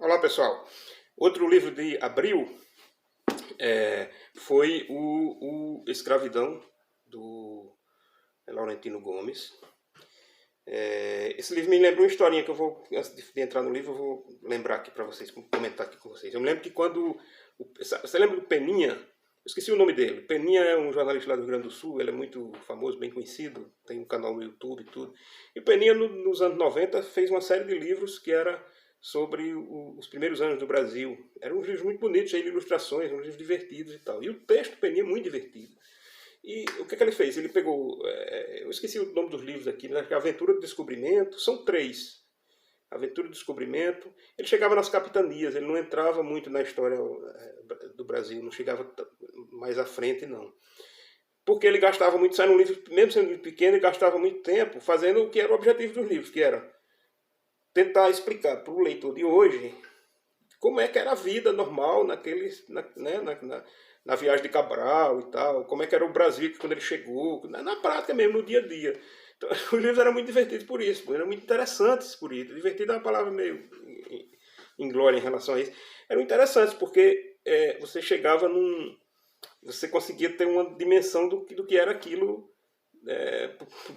Olá, pessoal. Outro livro de abril foi o Escravidão, do Laurentino Gomes. Esse livro me lembra uma historinha que eu vou, antes de entrar no livro, eu vou lembrar aqui para vocês, comentar aqui com vocês. Eu me lembro que quando... Você lembra do Peninha? Eu esqueci o nome dele. Peninha é um jornalista lá do Rio Grande do Sul, ele é muito famoso, bem conhecido, tem um canal no YouTube e tudo. E o Peninha, nos anos 90, fez uma série de livros que era sobre os primeiros anos do Brasil. Eram uns livros muito bonitos, cheios de ilustrações, uns livros divertidos e tal. E o texto do Peninha é muito divertido. E o que ele fez? Ele pegou, eu esqueci o nome dos livros aqui, mas Aventura do Descobrimento, são 3. Aventura do Descobrimento. Ele chegava nas capitanias, ele não entrava muito na história do Brasil, não chegava mais à frente, não. Porque ele gastava muito, saindo um livro, mesmo sendo um livro pequeno, ele gastava muito tempo fazendo o que era o objetivo dos livros, que era tentar explicar para o leitor de hoje como é que era a vida normal na viagem de Cabral e tal, como é que era o Brasil quando ele chegou, na prática mesmo, no dia a dia. Então, os livros eram muito divertidos por isso, eram muito interessantes por isso. Divertido é uma palavra meio inglória em relação a isso. Eram interessantes porque você chegava você conseguia ter uma dimensão do que era aquilo,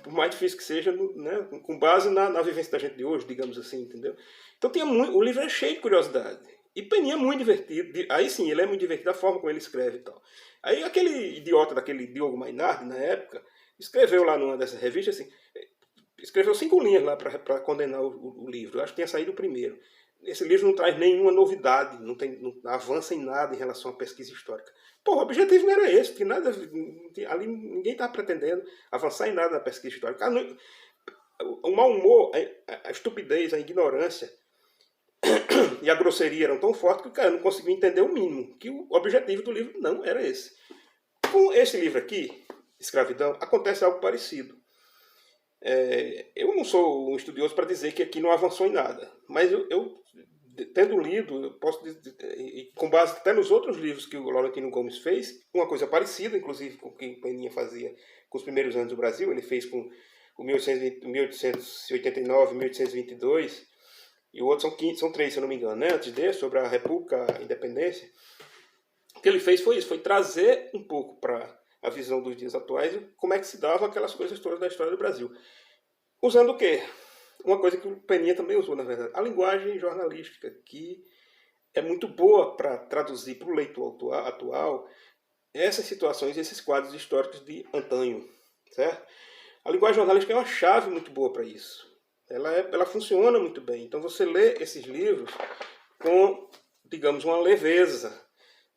por mais difícil que seja, né, com base na vivência da gente de hoje, digamos assim, entendeu? Então o livro é cheio de curiosidade. E Peninha é muito divertido. Aí sim, ele é muito divertido, a forma como ele escreve e tal. Aí aquele idiota daquele Diogo Mainardi, na época, escreveu lá numa dessas revistas, assim, escreveu 5 linhas lá para condenar o livro. Eu acho que tinha saído o primeiro. Esse livro não traz nenhuma novidade, não avança em nada em relação à pesquisa histórica. Pô, o objetivo não era esse, ali ninguém estava pretendendo avançar em nada na pesquisa histórica. O mau humor, a estupidez, a ignorância e a grosseria eram tão fortes que o cara não conseguiu entender o mínimo, que o objetivo do livro não era esse. Com esse livro aqui, Escravidão, acontece algo parecido. Eu não sou um estudioso para dizer que aqui não avançou em nada, mas eu tendo lido, eu posso dizer, com base até nos outros livros que o Laurentino Gomes fez, uma coisa parecida, inclusive, com o que o Peninha fazia com os primeiros anos do Brasil. Ele fez com o 1889, 1822, e o outro são 3, se eu não me engano, né? Antes desse, sobre a República, a Independência. O que ele fez foi isso, foi trazer um pouco para a visão dos dias atuais como é que se davam aquelas coisas todas da história do Brasil. Usando o quê? Uma coisa que o Peninha também usou, na verdade, a linguagem jornalística, que é muito boa para traduzir para o leitor atual essas situações, esses quadros históricos de antanho, certo? A linguagem jornalística é uma chave muito boa para isso. Ela funciona muito bem. Então você lê esses livros com, digamos, uma leveza,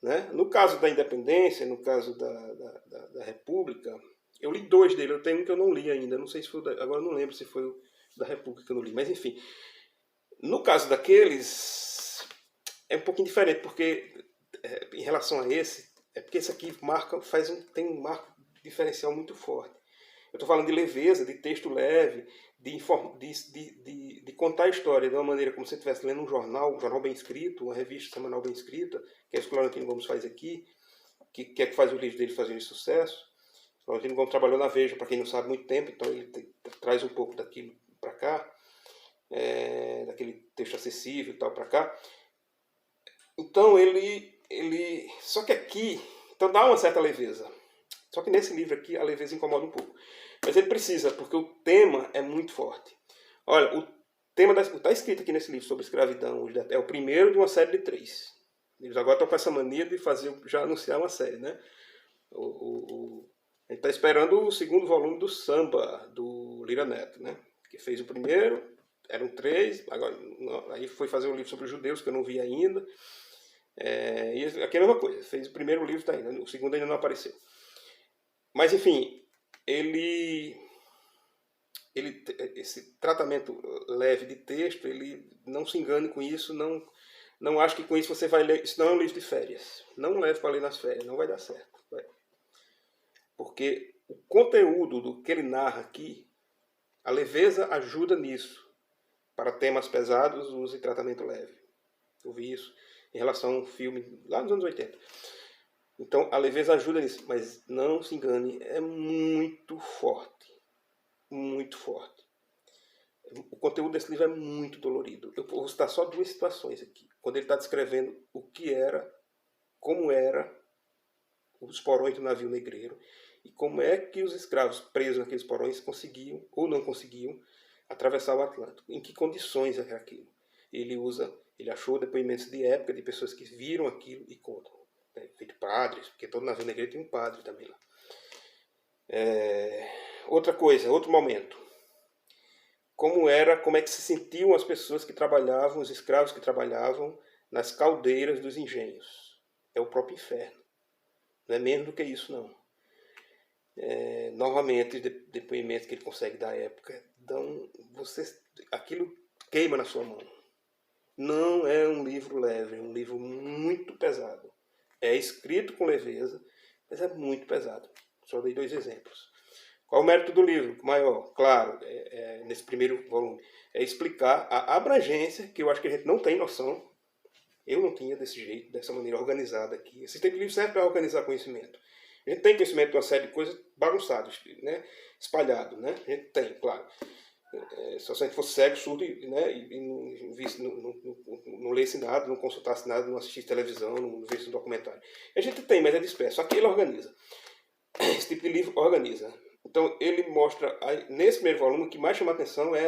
né? No caso da Independência, no caso da República, eu li 2 dele. Eu tenho um que eu não li ainda, não sei se foi agora eu não lembro se foi o da República que eu não li, mas enfim. No caso daqueles, é um pouquinho diferente, porque em relação a esse, porque esse aqui tem um marco diferencial muito forte. Eu estou falando de leveza, de texto leve, de contar a história de uma maneira como se você estivesse lendo um jornal bem escrito, uma revista semanal bem escrita, que é isso que o Laurentino Gomes faz aqui, que é que faz os livros dele fazerem sucesso. O Laurentino Gomes trabalhou na Veja, para quem não sabe, muito tempo, então ele traz um pouco daquilo para cá, daquele texto acessível e tal para cá. Então só que aqui, então dá uma certa leveza. Só que nesse livro aqui a leveza incomoda um pouco. Mas ele precisa, porque o tema é muito forte. Olha, o tema está escrito aqui nesse livro sobre escravidão, é o primeiro de uma série de 3. Eles agora estão com essa mania de já anunciar uma série, né? A gente está esperando o 2º volume do Samba, do Lira Neto, né? Que fez o primeiro, eram 3, agora, aí foi fazer um livro sobre os judeus, que eu não vi ainda. E aqui é a mesma coisa, fez o primeiro livro, tá ainda, o segundo ainda não apareceu. Mas, enfim, esse tratamento leve de texto, ele não se engane com isso, não acho que com isso você vai ler. Isso não é um livro de férias. Não leve para ler nas férias, não vai dar certo. Porque o conteúdo do que ele narra aqui, a leveza ajuda nisso. Para temas pesados, use tratamento leve. Eu vi isso em relação a um filme lá nos anos 80. Então a leveza ajuda nisso, mas não se engane, é muito forte. Muito forte. O conteúdo desse livro é muito dolorido. Eu vou citar só duas situações aqui. Quando ele está descrevendo o que era, como era os porões do navio negreiro e como é que os escravos presos naqueles porões conseguiam ou não conseguiam atravessar o Atlântico. Em que condições era aquilo? Ele achou depoimentos de época de pessoas que viram aquilo e contam. Né? Feito padres, porque todo navio negreiro tem um padre também lá. Outra coisa, outro momento. Como é que se sentiam as pessoas que trabalhavam, os escravos que trabalhavam nas caldeiras dos engenhos. É o próprio inferno. Não é menos do que isso, não. Novamente, os depoimentos que ele consegue da época dão... aquilo queima na sua mão. Não é um livro leve, é um livro muito pesado. É escrito com leveza, mas é muito pesado. Só dei 2 exemplos. Qual o mérito do livro? Maior, claro, nesse primeiro volume, é explicar a abrangência, que eu acho que a gente não tem noção. Eu não tinha desse jeito, dessa maneira organizada aqui. Esse tipo de livro serve para organizar conhecimento. A gente tem conhecimento de uma série de coisas bagunçadas, né? Espalhado, né? A gente tem, claro. Só se a gente fosse cego, surdo, né? E não lesse nada, não consultasse nada, não assistisse televisão, não visse um documentário. A gente tem, mas é disperso. Só que ele organiza. Esse tipo de livro organiza. Então, ele mostra, nesse primeiro volume, o que mais chama a atenção é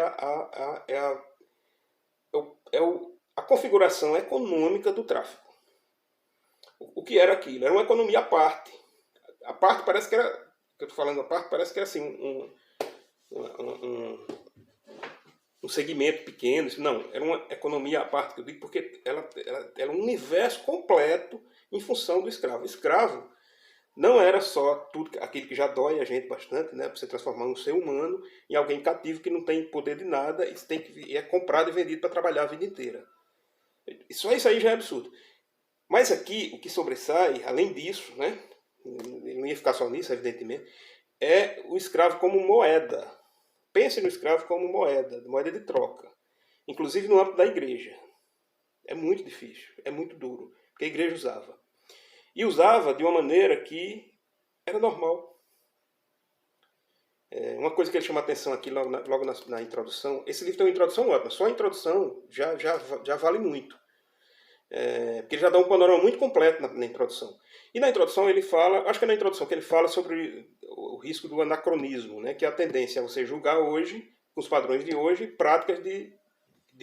a configuração econômica do tráfico. O que era aquilo? Era uma economia à parte. A parte parece que era, que eu estou falando, a parte parece que era assim, um segmento pequeno. Não, era uma economia à parte, que eu digo, porque ela era um universo completo em função do escravo. O escravo não era só tudo aquilo que já dói a gente bastante, né? Para você transformar um ser humano em alguém cativo que não tem poder de nada e é comprado e vendido para trabalhar a vida inteira. Só isso aí já é absurdo. Mas aqui, o que sobressai, além disso, né? Ele não ia ficar só nisso, evidentemente, é o escravo como moeda. Pense no escravo como moeda de troca. Inclusive no âmbito da igreja. É muito difícil, é muito duro, porque a igreja usava. E usava de uma maneira que era normal. Uma coisa que ele chama a atenção aqui logo na introdução, esse livro tem uma introdução ótima, só a introdução já vale muito. Porque ele já dá um panorama muito completo na introdução. E na introdução ele fala, acho que é na introdução que ele fala sobre o risco do anacronismo, né, que é a tendência a você julgar hoje, com os padrões de hoje, práticas de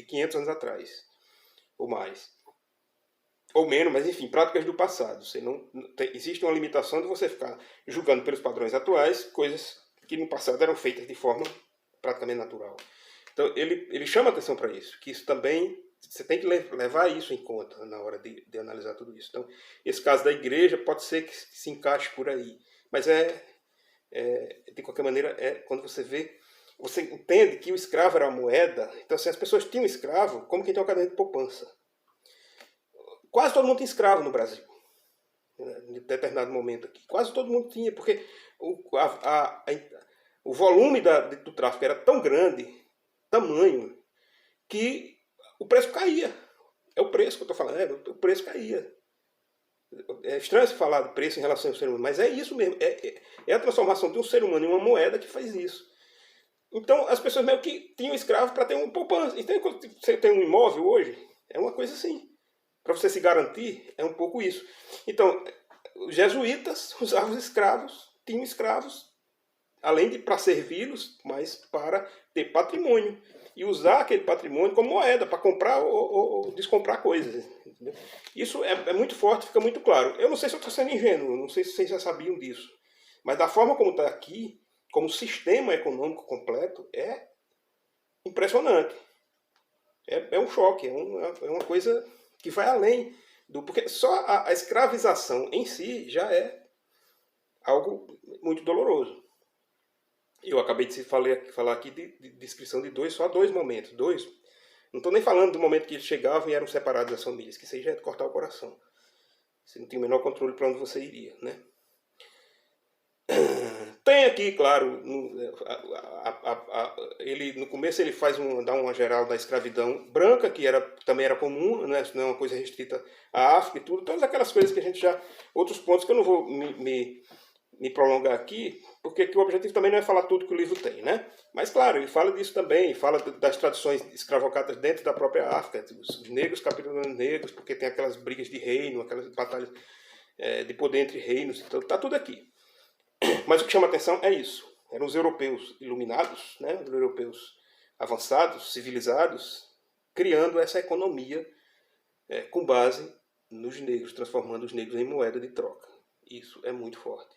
500 anos atrás, ou mais. Ou menos, mas enfim, práticas do passado. Existe uma limitação de você ficar julgando pelos padrões atuais coisas que no passado eram feitas de forma praticamente natural. Então ele chama atenção para isso, que isso também, você tem que levar isso em conta na hora de analisar tudo isso. Então, esse caso da igreja pode ser que se encaixe por aí, mas de qualquer maneira, quando você entende que o escravo era uma moeda. Então, assim, as pessoas tinham escravo como quem tem uma caderneta de poupança. Quase todo mundo tinha escravo no Brasil, em determinado momento aqui. Quase todo mundo tinha, porque o volume do tráfico era tão grande, tamanho, que o preço caía. É o preço que eu estou falando, o preço caía. É estranho se falar de preço em relação ao ser humano, mas é isso mesmo. É a transformação de um ser humano em uma moeda que faz isso. Então, as pessoas meio que tinham escravo para ter um poupança. Então, quando você tem um imóvel hoje, é uma coisa assim. Para você se garantir, é um pouco isso. Então, os jesuítas usavam os escravos, tinham escravos, além de para servi-los, mas para ter patrimônio. E usar aquele patrimônio como moeda para comprar ou descomprar coisas. Entendeu? Isso é muito forte, fica muito claro. Eu não sei se eu estou sendo ingênuo, não sei se vocês já sabiam disso. Mas da forma como está aqui, como sistema econômico completo, é impressionante. É um choque, é uma coisa que vai além porque só a escravização em si já é algo muito doloroso. Eu acabei de falar aqui de descrição de só dois momentos. Não estou nem falando do momento que eles chegavam e eram separados das famílias, que isso aí já é de cortar o coração. Você não tem o menor controle para onde você iria, né? Tem aqui, claro, ele no começo ele dá uma geral da escravidão branca, que também era comum, né? Não é uma coisa restrita à África e tudo, todas aquelas coisas que a gente já... Outros pontos que eu não vou me prolongar aqui, porque o objetivo também não é falar tudo que o livro tem, né? Mas, claro, ele fala disso também, fala das tradições escravocatas dentro da própria África, os negros capturando negros, porque tem aquelas brigas de reino, aquelas batalhas de poder entre reinos, então tá tudo aqui. Mas o que chama atenção é isso. Eram os europeus iluminados, né? Os europeus avançados, civilizados, criando essa economia com base nos negros, transformando os negros em moeda de troca. Isso é muito forte.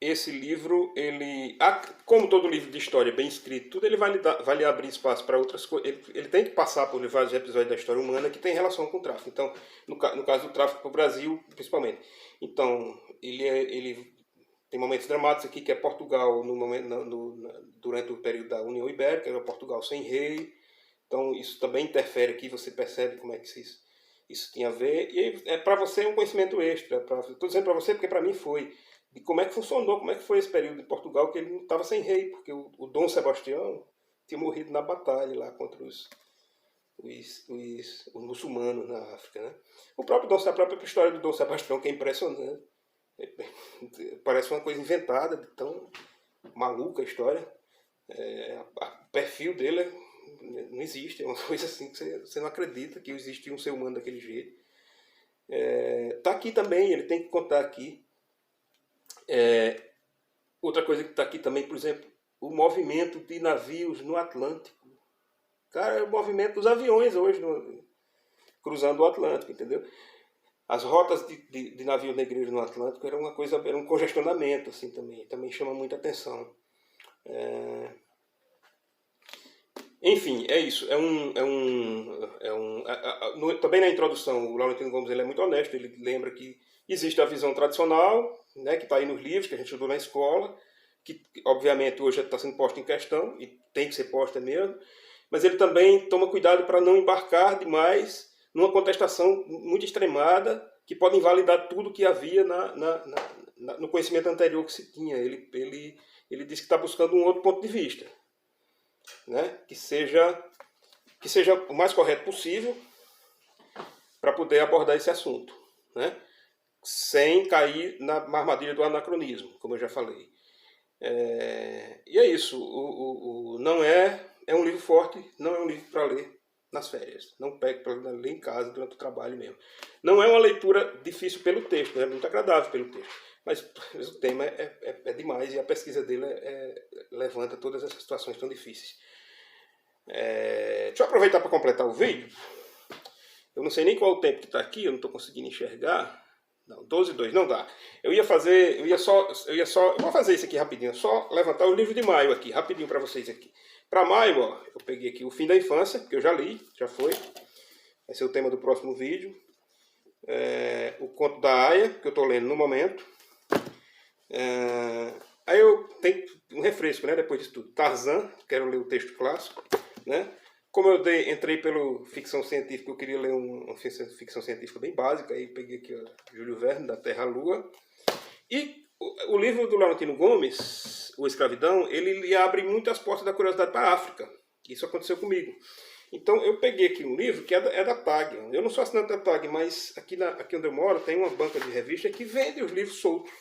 Esse livro, ele, como todo livro de história bem escrito, tudo ele vai lhe abrir espaço para outras coisas. Ele tem que passar por vários episódios da história humana que tem relação com o tráfico. Então, no caso do tráfico para o Brasil, principalmente. Então, ele tem momentos dramáticos aqui, que é Portugal durante o período da União Ibérica, era Portugal sem rei. Então, isso também interfere aqui, você percebe como é que isso tinha a ver. E para você é um conhecimento extra. Estou dizendo para você porque para mim foi. De como é que funcionou, como é que foi esse período em Portugal, que ele não estava sem rei, porque o Dom Sebastião tinha morrido na batalha lá contra os muçulmanos na África, né? A própria história do Dom Sebastião, que é impressionante. Parece uma coisa inventada, de tão maluca a história. O perfil dele não existe, é uma coisa assim que você não acredita que existe um ser humano daquele jeito. Tá aqui também, ele tem que contar aqui. Outra coisa que está aqui também, por exemplo, o movimento de navios no Atlântico. Cara, é o movimento dos aviões hoje cruzando o Atlântico, entendeu? As rotas de navios negreiros no Atlântico era um congestionamento assim também chama muita atenção. Enfim, é isso. Também na introdução, o Laurentino Gomes ele é muito honesto, ele lembra que existe a visão tradicional, né, que está aí nos livros, que a gente estudou na escola, que obviamente hoje está sendo posta em questão, e tem que ser posta mesmo, mas ele também toma cuidado para não embarcar demais numa contestação muito extremada, que pode invalidar tudo que havia no conhecimento anterior que se tinha. Ele diz que está buscando um outro ponto de vista, né, que seja o mais correto possível para poder abordar esse assunto, né, sem cair na armadilha do anacronismo, como eu já falei. E é isso. Não é um livro forte, não é um livro para ler nas férias. Não pegue para ler em casa durante o trabalho mesmo. Não é uma leitura difícil pelo texto, é muito agradável pelo texto. Mas o tema é demais e a pesquisa dele levanta todas essas situações tão difíceis. Deixa eu aproveitar para completar o vídeo. Eu não sei nem qual o tempo que está aqui, eu não estou conseguindo enxergar. Não, 12:02, não dá. Eu vou fazer isso aqui rapidinho, só levantar o livro de maio aqui, rapidinho para vocês aqui. Para maio, ó, eu peguei aqui O Fim da Infância, que eu já li, já foi. Vai ser o tema do próximo vídeo. O Conto da Aya, que eu estou lendo no momento. Aí eu tenho um refresco, né, depois disso tudo. Tarzan, quero ler o texto clássico, né? Como eu entrei pelo ficção científica, eu queria ler uma ficção científica bem básica, aí peguei aqui Júlio Verne, Da Terra à Lua. E o livro do Laurentino Gomes, O Escravidão, ele lhe abre muitas portas da curiosidade para a África. Isso aconteceu comigo. Então eu peguei aqui um livro que é da TAG. Eu não sou assinante da TAG, mas aqui onde eu moro tem uma banca de revista que vende os livros soltos.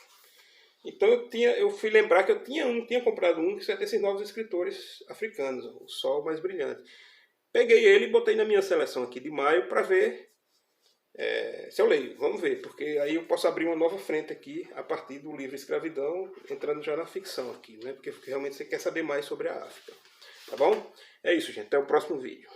Então eu fui lembrar que eu tinha comprado um que é desses novos escritores africanos, O Sol Mais Brilhante. Peguei ele e botei na minha seleção aqui de maio para ver se eu leio. Vamos ver, porque aí eu posso abrir uma nova frente aqui a partir do livro Escravidão, entrando já na ficção aqui, né? Porque realmente você quer saber mais sobre a África. Tá bom? É isso, gente. Até o próximo vídeo.